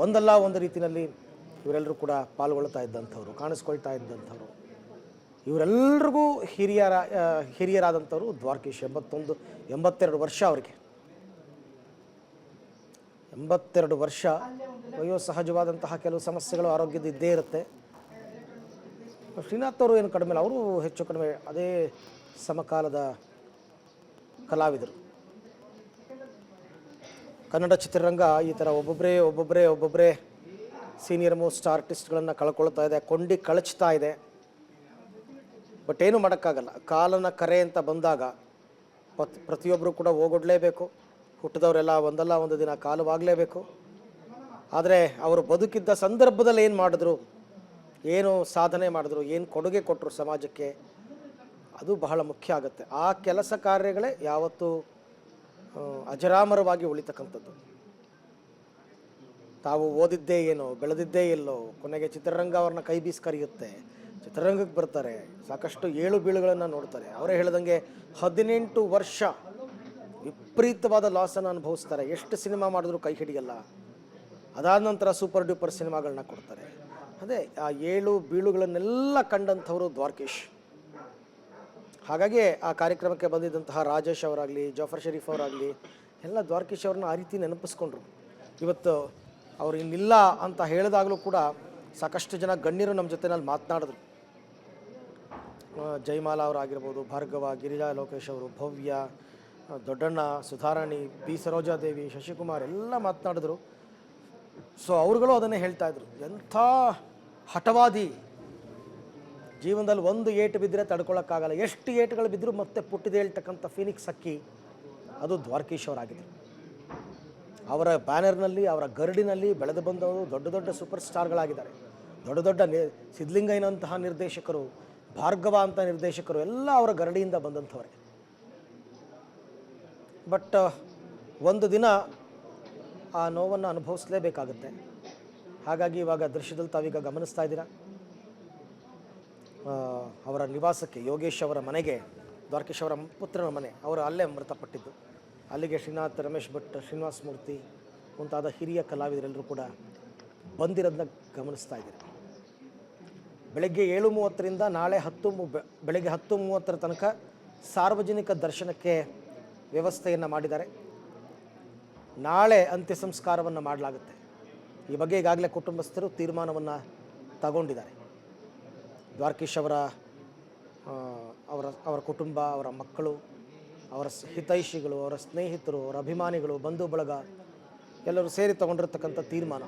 ಒಂದಲ್ಲ ಒಂದು ರೀತಿಯಲ್ಲಿ ಇವರೆಲ್ಲರೂ ಕೂಡ ಪಾಲ್ಗೊಳ್ತಾ ಇದ್ದಂಥವ್ರು, ಕಾಣಿಸ್ಕೊಳ್ತಾ ಇದ್ದಂಥವ್ರು. ಇವರೆಲ್ಲರಿಗೂ ಹಿರಿಯರಾದಂಥವ್ರು ದ್ವಾರಕೀಶ್. 82 ವರ್ಷ ಅವರಿಗೆ. 82 ವರ್ಷ. ಸಹಜವಾದಂತಹ ಕೆಲವು ಸಮಸ್ಯೆಗಳು ಆರೋಗ್ಯದ ಇದ್ದೇ ಇರುತ್ತೆ. ಶ್ರೀನಾಥ್ ಅವರು ಏನು ಕಡಿಮೆ ಇಲ್ಲ, ಅವರು ಹೆಚ್ಚು ಕಡಿಮೆ ಅದೇ ಸಮಕಾಲದ ಕಲಾವಿದರು. ಕನ್ನಡ ಚಿತ್ರರಂಗ ಈ ಥರ ಒಬ್ಬೊಬ್ಬರೇ ಸೀನಿಯರ್ ಮೋಸ್ಟ್ ಆರ್ಟಿಸ್ಟ್ಗಳನ್ನು ಕಳ್ಕೊಳ್ತಾ ಇದೆ, ಕಳಚ್ತಾ ಇದೆ. ಬಟ್ ಏನು ಮಾಡೋಕ್ಕಾಗಲ್ಲ. ಕಾಲನ ಕರೆ ಅಂತ ಬಂದಾಗ ಪ್ರತಿಯೊಬ್ಬರು ಕೂಡ ಹೋಗೊಡ್ಲೇಬೇಕು. ಹುಟ್ಟಿದವರೆಲ್ಲ ಒಂದಲ್ಲ ಒಂದು ದಿನ ಕಾಲವಾಗಲೇಬೇಕು. ಆದರೆ ಅವರು ಬದುಕಿದ್ದ ಸಂದರ್ಭದಲ್ಲಿ ಏನು ಮಾಡಿದ್ರು, ಏನು ಸಾಧನೆ ಮಾಡಿದ್ರು, ಏನು ಕೊಡುಗೆ ಕೊಟ್ಟರು ಸಮಾಜಕ್ಕೆ, ಅದು ಬಹಳ ಮುಖ್ಯ ಆಗುತ್ತೆ. ಆ ಕೆಲಸ ಕಾರ್ಯಗಳೇ ಯಾವತ್ತೂ ಅಜರಾಮರವಾಗಿ ಉಳಿತಕ್ಕಂಥದ್ದು. ತಾವು ಓದಿದ್ದೇ ಏನೋ, ಬೆಳೆದಿದ್ದೇ ಎಲ್ಲೋ, ಕೊನೆಗೆ ಚಿತ್ರರಂಗ ಅವ್ರನ್ನ ಕೈ ಬೀಸಿ ಕರೆಯುತ್ತೆ. ಚಿತ್ರರಂಗಕ್ಕೆ ಬರ್ತಾರೆ, ಸಾಕಷ್ಟು ಏಳು ಬೀಳುಗಳನ್ನು ನೋಡ್ತಾರೆ. ಅವರೇ ಹೇಳ್ದಂಗೆ 18 ವರ್ಷ ವಿಪರೀತವಾದ ಲಾಸನ್ನು ಅನುಭವಿಸ್ತಾರೆ. ಎಷ್ಟು ಸಿನಿಮಾ ಮಾಡಿದ್ರು ಕೈ ಹಿಡಿಯಲ್ಲ. ಅದಾದ ನಂತರ ಸೂಪರ್ ಡ್ಯೂಪರ್ ಸಿನಿಮಾಗಳನ್ನ ಕೊಡ್ತಾರೆ. ಅದೇ ಆ ಏಳು ಬೀಳುಗಳನ್ನೆಲ್ಲ ಕಂಡಂಥವರು ದ್ವಾರಕೀಶ್. ಹಾಗಾಗಿ ಆ ಕಾರ್ಯಕ್ರಮಕ್ಕೆ ಬಂದಿದ್ದಂತಹ ರಾಜೇಶ್ ಅವರಾಗಲಿ, ಜಾಫರ್ ಶರೀಫ್ ಅವರಾಗಲಿ ಎಲ್ಲ ದ್ವಾರಕೀಶ್ ಅವ್ರನ್ನ ಆ ರೀತಿ ನೆನಪಿಸ್ಕೊಂಡ್ರು. ಇವತ್ತು ಅವರು ಇನ್ನಿಲ್ಲ ಅಂತ ಹೇಳಿದಾಗಲೂ ಕೂಡ ಸಾಕಷ್ಟು ಜನ ಗಣ್ಯರು ನಮ್ಮ ಜೊತೆನಲ್ಲಿ ಮಾತನಾಡಿದ್ರು. ಜಯಮಾಲಾ ಅವರಾಗಿರ್ಬೋದು, ಭಾರ್ಗವ, ಗಿರಿಜಾ ಲೋಕೇಶ್ ಅವರು, ಭವ್ಯ, ದೊಡ್ಡಣ್ಣ, ಸುಧಾರಾಣಿ, ಬಿ ಸರೋಜಾದೇವಿ, ಶಶಿಕುಮಾರ್ ಎಲ್ಲ ಮಾತನಾಡಿದ್ರು. ಸೊ ಅವ್ರುಗಳು ಅದನ್ನೇ ಹೇಳ್ತಾ ಇದ್ರು, ಎಂಥ ಹಠವಾದಿ, ಜೀವನದಲ್ಲಿ ಒಂದು ಏಟು ಬಿದ್ದರೆ ತಡ್ಕೊಳ್ಳೋಕ್ಕಾಗಲ್ಲ, ಎಷ್ಟು ಏಟುಗಳು ಬಿದ್ದರೂ ಮತ್ತೆ ಪುಟ್ಟಿದೆ ಹೇಳ್ತಕ್ಕಂಥ ಫೀನಿಕ್ಸ್ ಅಕ್ಕಿ ಅದು ದ್ವಾರಕೀಶ್ ಅವರಾಗಿದ್ದರು. ಅವರ ಬ್ಯಾನರ್ನಲ್ಲಿ, ಅವರ ಗರಡಿನಲ್ಲಿ ಬೆಳೆದು ಬಂದವರು ದೊಡ್ಡ ದೊಡ್ಡ ಸೂಪರ್ ಸ್ಟಾರ್ಗಳಾಗಿದ್ದಾರೆ. ದೊಡ್ಡ ದೊಡ್ಡ ಸಿದ್ಲಿಂಗಯ್ಯನಂತಹ ನಿರ್ದೇಶಕರು, ಭಾರ್ಗವ ಅಂತ ನಿರ್ದೇಶಕರು ಎಲ್ಲ ಅವರ ಗರಡಿಯಿಂದ ಬಂದಂಥವರೇ. ಬಟ್ ಒಂದು ದಿನ ಆ ನೋವನ್ನು ಅನುಭವಿಸಲೇಬೇಕಾಗುತ್ತೆ. ಹಾಗಾಗಿ ಇವಾಗ ದೃಶ್ಯದಲ್ಲಿ ತಾವೀಗ ಗಮನಿಸ್ತಾ ಇದ್ದೀರಾ, ಅವರ ನಿವಾಸಕ್ಕೆ, ಯೋಗೇಶ್ ಅವರ ಮನೆಗೆ, ದ್ವಾರಕೀಶ್ ಅವರ ಪುತ್ರನ ಮನೆ, ಅವರು ಅಲ್ಲೇ ಮೃತಪಟ್ಟಿದ್ದು. ಅಲ್ಲಿಗೆ ಶ್ರೀನಾಥ್, ರಮೇಶ್ ಭಟ್, ಶ್ರೀನಿವಾಸ ಮೂರ್ತಿ ಮುಂತಾದ ಹಿರಿಯ ಕಲಾವಿದರೆಲ್ಲರೂ ಕೂಡ ಬಂದಿರೋದನ್ನ ಗಮನಿಸ್ತಾ ಇದ್ದೀರಾ. ಬೆಳಗ್ಗೆ 7:30ರಿಂದ ನಾಳೆ ಬೆಳಗ್ಗೆ 10:30 ತನಕ ಸಾರ್ವಜನಿಕ ದರ್ಶನಕ್ಕೆ ವ್ಯವಸ್ಥೆಯನ್ನು ಮಾಡಿದ್ದಾರೆ. ನಾಳೆ ಅಂತ್ಯ ಸಂಸ್ಕಾರವನ್ನು ಮಾಡಲಾಗುತ್ತೆ. ಈ ಬಗ್ಗೆ ಈಗಾಗಲೇ ಕುಟುಂಬಸ್ಥರು ತೀರ್ಮಾನವನ್ನು ತಗೊಂಡಿದ್ದಾರೆ. ದ್ವಾರಕೀಶ್ ಅವರ ಕುಟುಂಬ, ಅವರ ಮಕ್ಕಳು, ಅವರ ಹಿತೈಷಿಗಳು, ಅವರ ಸ್ನೇಹಿತರು, ಅವರ ಅಭಿಮಾನಿಗಳು, ಬಂಧು ಬಳಗ ಎಲ್ಲರೂ ಸೇರಿ ತಗೊಂಡಿರ್ತಕ್ಕಂಥ ತೀರ್ಮಾನ.